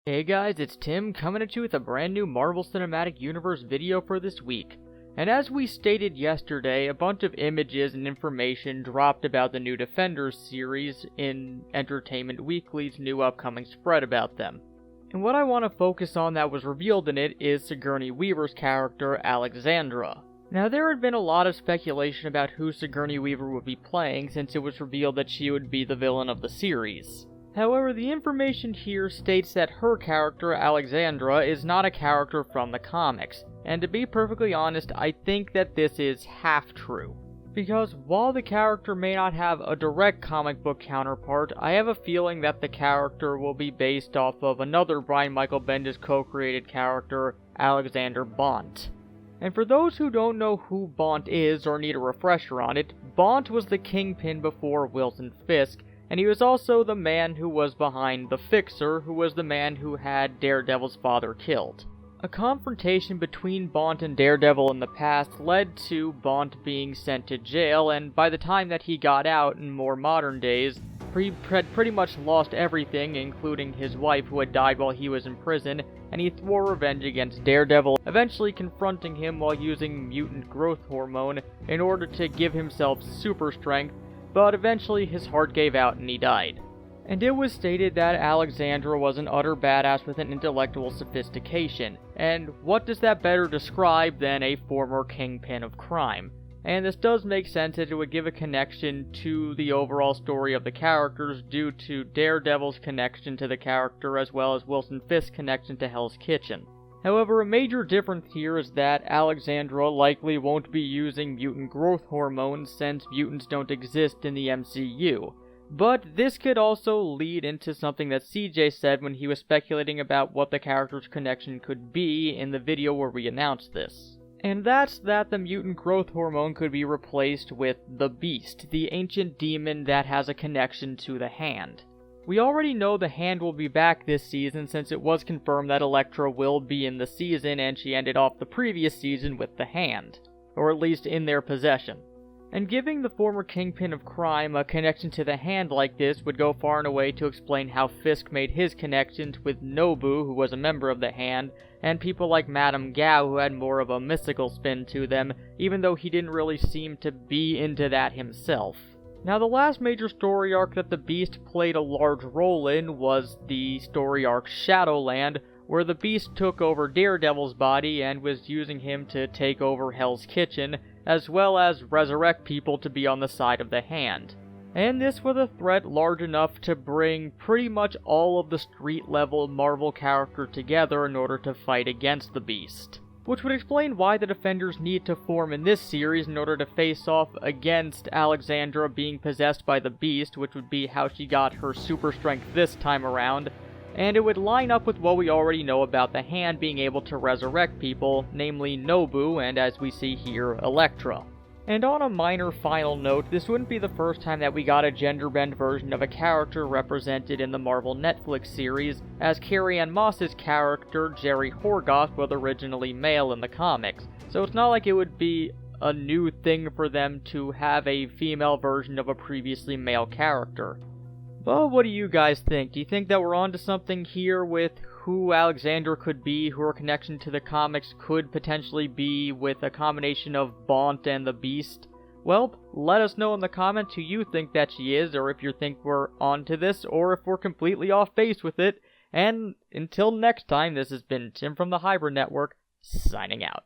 Hey guys, it's Tim coming at you with a brand new Marvel Cinematic Universe video for this week. And as we stated yesterday, a bunch of images and information dropped about the new Defenders series in Entertainment Weekly's new upcoming spread about them. And what I want to focus on that was revealed in it is Sigourney Weaver's character, Alexandra. Now, there had been a lot of speculation about who Sigourney Weaver would be playing since it was revealed that she would be the villain of the series. However, the information here states that her character, Alexandra, is not a character from the comics, and to be perfectly honest, I think that this is half true. Because while the character may not have a direct comic book counterpart, I have a feeling that the character will be based off of another Brian Michael Bendis co-created character, Alexander Bont. And for those who don't know who Bont is or need a refresher on it, Bont was the Kingpin before Wilson Fisk, and he was also the man who was behind the Fixer, who was the man who had Daredevil's father killed. A confrontation between Bont and Daredevil in the past led to Bont being sent to jail, and by the time that he got out in more modern days, he had pretty much lost everything, including his wife who had died while he was in prison, and he swore revenge against Daredevil, eventually confronting him while using mutant growth hormone in order to give himself super strength, but eventually his heart gave out and he died. And it was stated that Alexandra was an utter badass with an intellectual sophistication, and what does that better describe than a former kingpin of crime? And this does make sense as it would give a connection to the overall story of the characters due to Daredevil's connection to the character as well as Wilson Fisk's connection to Hell's Kitchen. However, a major difference here is that Alexandra likely won't be using mutant growth hormones since mutants don't exist in the MCU. But this could also lead into something that CJ said when he was speculating about what the character's connection could be in the video where we announced this. And that's that the mutant growth hormone could be replaced with the Beast, the ancient demon that has a connection to the Hand. We already know the Hand will be back this season since it was confirmed that Elektra will be in the season and she ended off the previous season with the Hand, or at least in their possession. And giving the former Kingpin of Crime a connection to the Hand like this would go far and away to explain how Fisk made his connections with Nobu, who was a member of the Hand, and people like Madame Gao, who had more of a mystical spin to them, even though he didn't really seem to be into that himself. Now, the last major story arc that the Beast played a large role in was the story arc Shadowland, where the Beast took over Daredevil's body and was using him to take over Hell's Kitchen, as well as resurrect people to be on the side of the Hand. And this was a threat large enough to bring pretty much all of the street-level Marvel characters together in order to fight against the Beast. Which would explain why the Defenders need to form in this series in order to face off against Alexandra being possessed by the Beast, which would be how she got her super strength this time around, and it would line up with what we already know about the Hand being able to resurrect people, namely Nobu, and as we see here, Elektra. And on a minor final note, this wouldn't be the first time that we got a gender-bend version of a character represented in the Marvel Netflix series, as Carrie-Annie Moss's character, Jerry Horgoth, was originally male in the comics, so it's not like it would be a new thing for them to have a female version of a previously male character. But what do you guys think? Do you think that we're onto something here with who Alexandra could be, who her connection to the comics could potentially be with a combination of Bont and the Beast? Well, let us know in the comments who you think that she is, or if you think we're onto this, or if we're completely off base with it. And until next time, this has been Tim from the Hybrid Network, signing out.